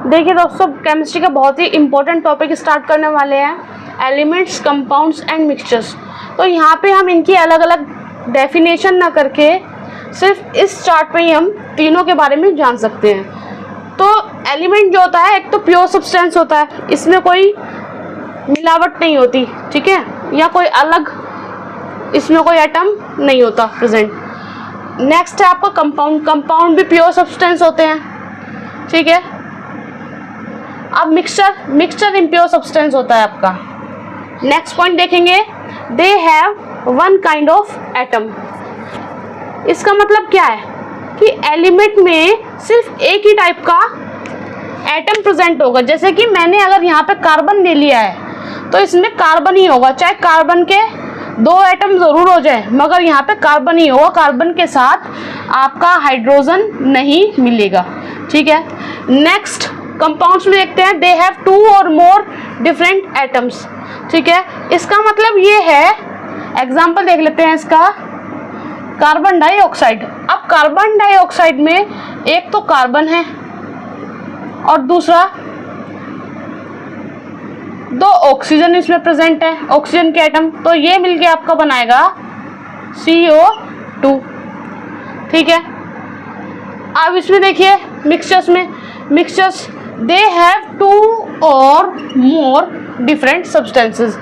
देखिए दोस्तों, केमिस्ट्री का बहुत ही इंपॉर्टेंट टॉपिक स्टार्ट करने वाले हैं, एलिमेंट्स, कंपाउंड्स एंड मिक्सचर्स। तो यहाँ पे हम इनकी अलग अलग डेफिनेशन ना करके सिर्फ इस चार्ट पे ही हम तीनों के बारे में जान सकते हैं। तो एलिमेंट जो होता है एक तो प्योर सब्सटेंस होता है, इसमें कोई मिलावट नहीं होती, ठीक है, या कोई अलग इसमें कोई एटम नहीं होता प्रेजेंट। नेक्स्ट है आपका कंपाउंड। कंपाउंड भी प्योर सब्सटेंस होते हैं, ठीक है। अब मिक्सचर इम्प्योर सब्सटेंस होता है आपका। नेक्स्ट पॉइंट देखेंगे, they have one kind of atom. इसका मतलब क्या है कि एलिमेंट में सिर्फ एक ही टाइप का एटम प्रेजेंट होगा। जैसे कि मैंने अगर यहाँ पे कार्बन ले लिया है तो इसमें कार्बन ही होगा, चाहे कार्बन के 2 एटम जरूर हो जाए, मगर यहाँ पे कार्बन ही होगा। कार्बन के साथ आपका हाइड्रोजन नहीं मिलेगा, ठीक है। नेक्स्ट कंपाउंड्स में देखते हैं, दे हैव 2 और मोर डिफरेंट एटम्स, ठीक है। इसका मतलब ये है, एग्जांपल देख लेते हैं इसका, कार्बन डाइऑक्साइड। अब कार्बन डाइऑक्साइड में एक तो कार्बन है और दूसरा 2 ऑक्सीजन इसमें प्रेजेंट है, ऑक्सीजन के एटम, तो ये मिलके आपका बनाएगा CO2, ठीक है। अब इसमें देखिए मिक्सचर्स, दे हैव 2 और मोर डिफरेंट सब्सटेंसेस।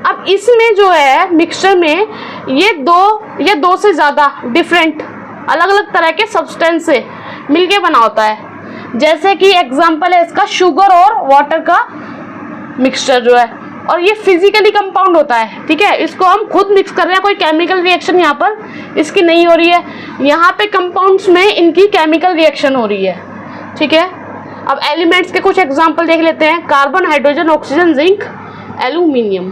अब इसमें जो है मिक्सचर में ये दो से ज़्यादा डिफरेंट अलग अलग तरह के सब्सटेंस से मिलके बना होता है। जैसे कि एग्जांपल है इसका शुगर और वाटर का मिक्सचर जो है, और ये फिजिकली कंपाउंड होता है, ठीक है। इसको हम खुद मिक्स कर रहे हैं, कोई केमिकल रिएक्शन यहाँ पर इसकी नहीं हो रही है। यहाँ पे कंपाउंड्स में इनकी केमिकल रिएक्शन हो रही है, ठीक है। अब एलिमेंट्स के कुछ एग्जांपल देख लेते हैं, carbon, hydrogen, oxygen, zinc, aluminium.